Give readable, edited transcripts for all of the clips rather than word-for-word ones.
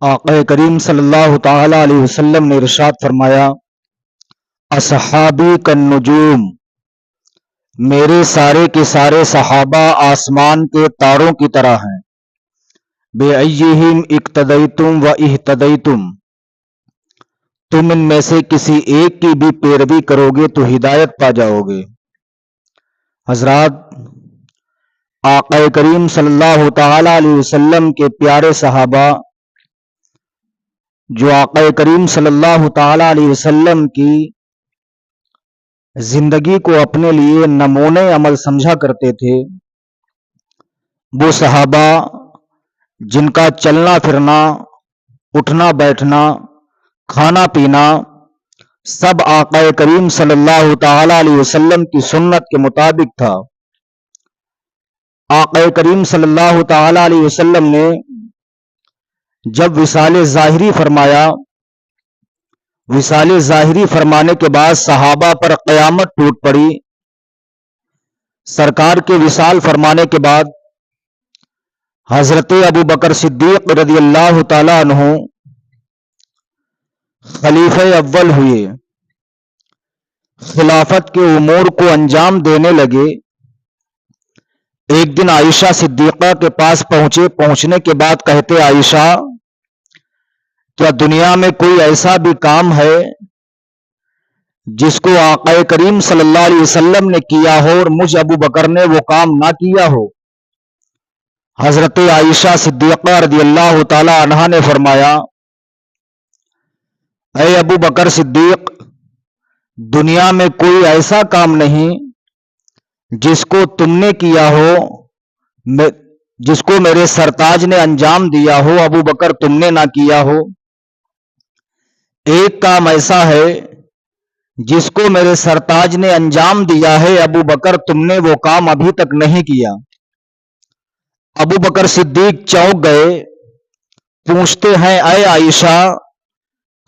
آقا کریم صلی اللہ تعالی علیہ وسلم نے ارشاد فرمایا، اصحابی کالنجوم، میرے سارے کے سارے صحابہ آسمان کے تاروں کی طرح ہیں۔ بے ایہم اقتدیتم و اہتدیتم، تم ان میں سے کسی ایک کی بھی پیروی کرو گے تو ہدایت پا جاؤ گے۔ حضرات، آقا کریم صلی اللہ تعالی علیہ وسلم کے پیارے صحابہ جو آقا کریم صلی اللہ تعالی علیہ وسلم کی زندگی کو اپنے لیے نمونے عمل سمجھا کرتے تھے، وہ صحابہ جن کا چلنا پھرنا، اٹھنا بیٹھنا، کھانا پینا سب آقا کریم صلی اللہ تعالی علیہ وسلم کی سنت کے مطابق تھا۔ آقا کریم صلی اللہ تعالی علیہ وسلم نے جب وصال ظاہری فرمایا، وصال ظاہری فرمانے کے بعد صحابہ پر قیامت ٹوٹ پڑی۔ سرکار کے وصال فرمانے کے بعد حضرت ابو بکر صدیق رضی اللہ تعالی عنہ خلیفہ اول ہوئے، خلافت کے امور کو انجام دینے لگے۔ ایک دن عائشہ صدیقہ کے پاس پہنچنے کے بعد کہتے، عائشہ، کیا دنیا میں کوئی ایسا بھی کام ہے جس کو آقا کریم صلی اللہ علیہ وسلم نے کیا ہو اور مجھ ابو بکر نے وہ کام نہ کیا ہو؟ حضرت عائشہ صدیقہ رضی اللہ تعالی عنہا نے فرمایا، اے ابو بکر صدیق، دنیا میں کوئی ایسا کام نہیں جس کو تم نے کیا ہو، جس کو میرے سرتاج نے انجام دیا ہو، ابو بکر تم نے نہ کیا ہو۔ ایک کام ایسا ہے جس کو میرے سرتاج نے انجام دیا ہے، ابو بکر تم نے وہ کام ابھی تک نہیں کیا۔ ابو بکر صدیق چونک گئے، پوچھتے ہیں، اے عائشہ،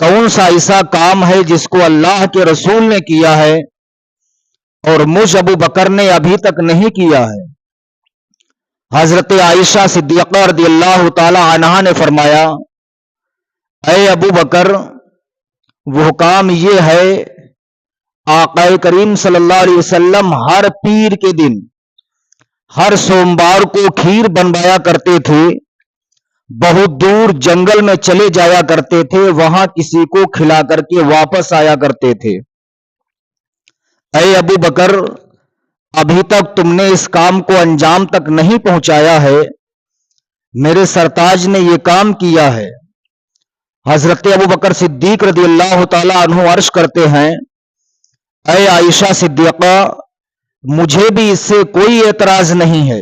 کون سا ایسا کام ہے جس کو اللہ کے رسول نے کیا ہے اور مجھ ابو بکر نے ابھی تک نہیں کیا ہے؟ حضرت عائشہ صدیقہ رضی اللہ تعالی عنہا نے فرمایا، اے ابو بکر، وہ کام یہ ہے، آقا کریم صلی اللہ علیہ وسلم ہر پیر کے دن، ہر سوموار کو کھیر بنوایا کرتے تھے، بہت دور جنگل میں چلے جایا کرتے تھے، وہاں کسی کو کھلا کر کے واپس آیا کرتے تھے۔ اے ابو بکر، ابھی تک تم نے اس کام کو انجام تک نہیں پہنچایا ہے، میرے سرتاج نے یہ کام کیا ہے۔ حضرت ابو بکر صدیق رضی اللہ تعالی عنہ عرض کرتے ہیں، اے عائشہ صدیقہ، مجھے بھی اس سے کوئی اعتراض نہیں ہے،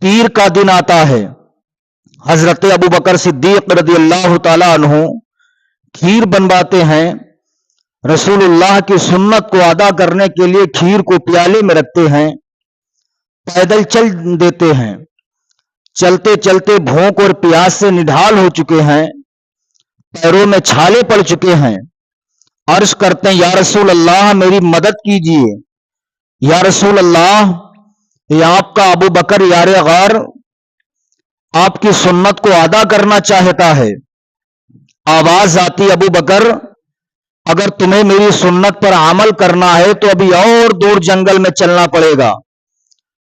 پیر کا دن آتا ہے، حضرت ابو بکر صدیق رضی اللہ تعالی عنہ کھیر بنواتے ہیں، رسول اللہ کی سنت کو ادا کرنے کے لیے کھیر کو پیالے میں رکھتے ہیں، پیدل چل دیتے ہیں، چلتے چلتے بھوک اور پیاس سے نڈھال ہو چکے ہیں، پیروں میں چھالے پڑ چکے ہیں، عرض کرتے ہیں، یا رسول اللہ میری مدد کیجیے، یا رسول اللہ، یہ آپ کا ابو بکر یار غار آپ کی سنت کو ادا کرنا چاہتا ہے۔ آواز آتی، ابو بکر، اگر تمہیں میری سنت پر عمل کرنا ہے تو ابھی اور دور جنگل میں چلنا پڑے گا۔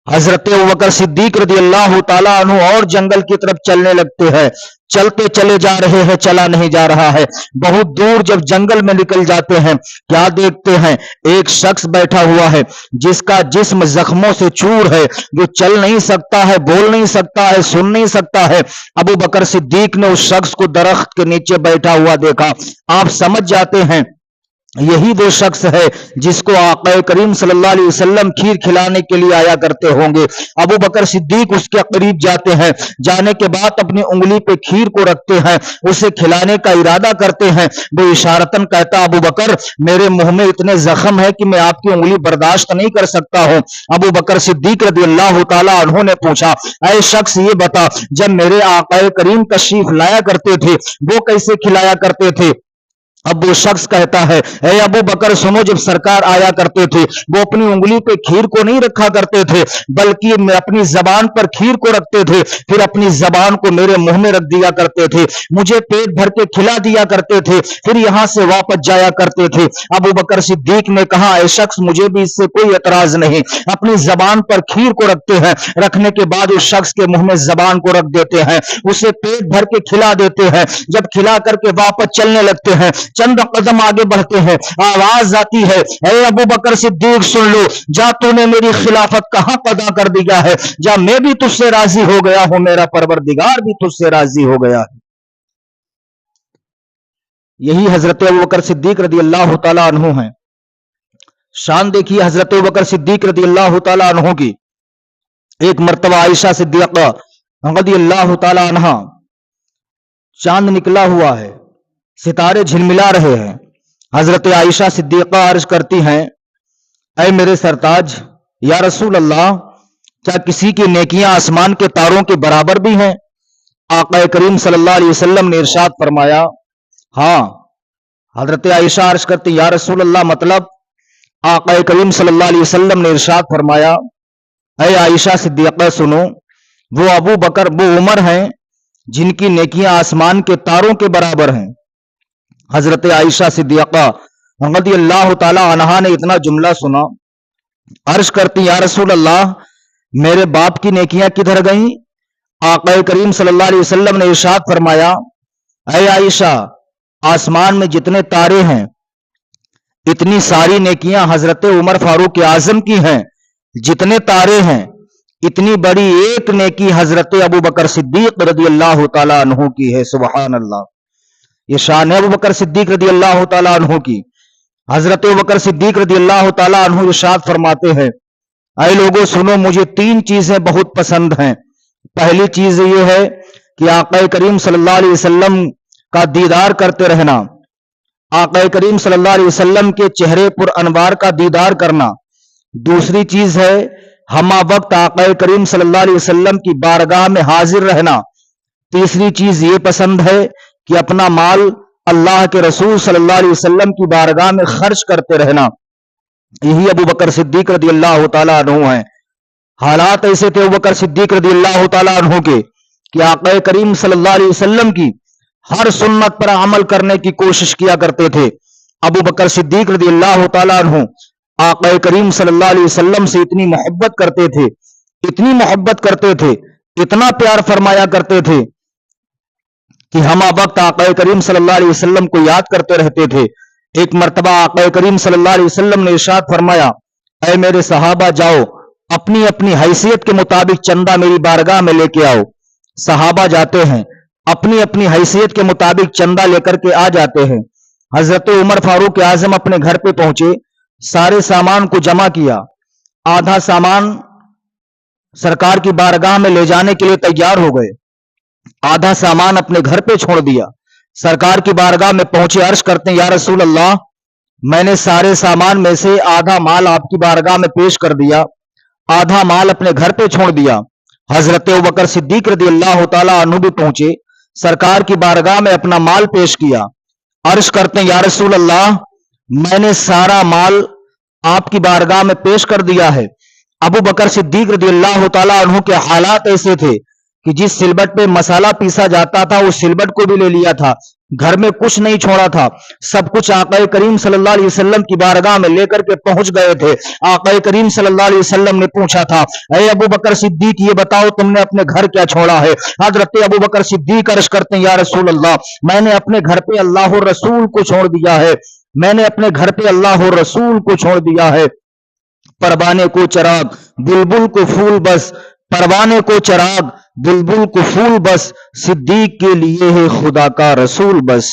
حضرت ابوبکر صدیق رضی اللہ تعالیٰ عنہ اور جنگل کی طرف چلنے لگتے ہیں، چلتے چلے جا رہے ہیں، چلا نہیں جا رہا ہے۔ بہت دور جب جنگل میں نکل جاتے ہیں، کیا دیکھتے ہیں؟ ایک شخص بیٹھا ہوا ہے جس کا جسم زخموں سے چور ہے، جو چل نہیں سکتا ہے، بول نہیں سکتا ہے، سن نہیں سکتا ہے۔ ابو بکر صدیق نے اس شخص کو درخت کے نیچے بیٹھا ہوا دیکھا۔ آپ سمجھ جاتے ہیں یہی وہ شخص ہے جس کو آقا کریم صلی اللہ علیہ وسلم کھیر کھلانے کے لیے آیا کرتے ہوں گے۔ ابو بکر صدیق اس کے قریب جاتے ہیں، جانے کے بعد اپنی انگلی پہ کھیر کو رکھتے ہیں، اسے کھلانے کا ارادہ کرتے ہیں۔ وہ اشارتاً کہتا، ابو بکر، میرے منہ میں اتنے زخم ہے کہ میں آپ کی انگلی برداشت نہیں کر سکتا ہوں۔ ابو بکر صدیق رضی اللہ تعالیٰ عنہ نے پوچھا، اے شخص، یہ بتا، جب میرے آقا کریم تشریف لایا کرتے تھے وہ کیسے کھلایا کرتے تھے؟ अब वो शख्स कहता है, ए अबू बकर सुनो, जब सरकार आया करते थे वो अपनी उंगली पे खीर को नहीं रखा करते थे, बल्कि अपनी जबान पर खीर को रखते थे, फिर अपनी जबान को मेरे मुंह में रख दिया करते थे, मुझे पेट भर के खिला दिया करते थे, फिर यहां से वापस जाया करते थे। अबू बकर सिद्दीक ने कहा, ए शख्स मुझे भी इससे कोई एतराज नहीं, अपनी जबान पर खीर को रखते हैं, रखने के बाद उस शख्स के मुंह में जबान को रख देते हैं, उसे पेट भर के खिला देते हैं, जब खिला करके वापस चलने लगते हैं, चंद कदम आगे बढ़ते हैं, आवाज आती है, ए अबू बकर सिद्दीक सुन लो, जा तूने मेरी खिलाफत का हक अदा कर दिया है, जा मैं भी तुझसे राजी हो गया हूं, मेरा परवरदिगार भी तुझसे राजी हो गया है। यही हजरत अबू बकर सिद्दीक रदी अल्लाह तआला अन्हु हैं। शान देखिए हजरत अबू बकर सिद्दीक रदी अल्लाह तआला अन्हु की। एक मर्तबा आयशा सिद्दीक़ा रदी अल्लाह तआला अन्हा, चांद निकला हुआ है, सितारे झिलमिला रहे हैं, हजरत आयशा सिद्दीक़ा अर्ज करती हैं, ऐ मेरे सरताज या रसूल अल्लाह, क्या किसी की नेकियां आसमान के तारों के बराबर भी हैं? आका करीम सल्लल्लाहु अलैहि वसल्लम ने इरशाद फरमाया, हाँ। हजरत आयशा अर्ज करती, या रसूल अल्लाह मतलब? आका करीम सल्लल्लाहु अलैहि वसल्लम ने इरशाद फरमाया, ऐ आयशा सिद्दीक़ा सुनो, वो अबू बकर, वो उमर हैं जिनकी नेकियां आसमान के तारों के बराबर हैं। हजरत आयशा सिद्दीक़ा रज़ी अल्लाह ताला अन्हा ने इतना जुमला सुना, अर्ज करती, या रसूल अल्लाह, मेरे बाप की नेकियां किधर गईं? आका करीम सल्लल्लाहु अलैहि वसल्लम ने इरशाद फरमाया, ऐ आयशा, आसमान में जितने तारे हैं इतनी सारी नेकियां हजरत उमर फारूक आजम की हैं, जितने तारे हैं इतनी बड़ी एक नेकी हजरत अबू बकर सिद्दीक रज़ी अल्लाह ताला अन्हु की है। सुभान अल्लाह, ये शान है अबू बकर सिद्दीक रज़ी अल्लाह ताला अन्हु की। हजरत अबू बकर सिद्दीक रज़ी अल्लाह ताला अन्हु इरशाद फरमाते हैं, ऐ लोगों सुनो, मुझे तीन चीजें बहुत पसंद हैं। पहली चीज ये है कि आका करीम सल्लल्लाहु अलैहि वसल्लम का दीदार करते रहना, आका करीम सल्लल्लाहु अलैहि वसल्लम के चेहरे पर अनवार का दीदार करना। दूसरी चीज है हमा वक्त आका करीम सल्लल्लाहु अलैहि वसल्लम की बारगाह में हाजिर रहना। तीसरी चीज ये पसंद है कि अपना माल अल्लाह के रसूल सल्लल्लाहु अलैहि वसल्लम की बारगाह में खर्च करते रहना। यही अबू बकर सिद्दीक रज़ी अल्लाह ताला अन्हु हैं। हालात ऐसे थे अबू बकर सिद्दीक रज़ी अल्लाह ताला अन्हु के कि आका करीम सल्लल्लाहु अलैहि वसल्लम की हर सुन्नत पर अमल करने की कोशिश किया करते थे। अबू बकर सिद्दीक रज़ी अल्लाह ताला अन्हु आका करीम सल्लल्लाहु अलैहि वसल्लम से इतनी मोहब्बत करते थे, इतनी मोहब्बत करते थे, इतना प्यार फरमाया करते थे कि हमा वक्त आका करीम सल्लल्लाहु अलैहि वसल्लम को याद करते रहते थे। एक मर्तबा आका करीम सल्लल्लाहु अलैहि वसल्लम ने इरशाद फरमाया, ऐ मेरे सहाबा, जाओ अपनी अपनी हैसियत के मुताबिक चंदा मेरी बारगाह में लेके आओ। सहाबा जाते हैं, अपनी अपनी हैसियत के मुताबिक चंदा लेकर के आ जाते हैं। हजरत उमर फारूक आजम अपने घर पे पहुंचे, सारे सामान को जमा किया, आधा सामान सरकार की बारगाह में ले जाने के लिए तैयार हो गए, आधा सामान अपने घर पे छोड़ दिया। सरकार की बारगाह में पहुंचे, अर्ज करते हैं, या रसूल अल्लाह, मैंने सारे सामान में से आधा माल आपकी बारगाह में पेश कर दिया, आधा माल अपने घर पे छोड़ दिया। हजरत अबू बकर सिद्दीक रज़ी अल्लाह ताला अन्हु भी पहुंचे, सरकार की बारगाह में अपना माल पेश किया, अर्ज करते हैं, या रसूल अल्लाह, मैंने सारा माल आपकी बारगाह में पेश कर दिया है। अबू बकर सिद्दीक रज़ी अल्लाह ताला अन्हु के हालात ऐसे थे कि जिस सिलबट पे मसाला पीसा जाता था उस सिलबट को भी ले लिया था, घर में कुछ नहीं छोड़ा था, सब कुछ आका करीम सल्लल्लाहु अलैहि वसल्लम की बारगाह में लेकर के पहुंच गए थे। आका करीम सल्लल्लाहु अलैहि वसल्लम ने पूछा था, ऐ अबू बकर सिद्दीक, ये बताओ तुमने अपने घर क्या छोड़ा है? हजरत अबू बकर सिद्दीक अर्ज करते हैं, या रसूल अल्लाह, मैंने अपने घर पे अल्लाह और रसूल को छोड़ दिया है, मैंने अपने घर पे अल्लाह और रसूल को छोड़ दिया है। परवाने को चराग, बुलबुल को फूल बस, परवाने को चराग, बुलबुल को फूल बस, सिद्दीक के लिए है खुदा का रसूल बस।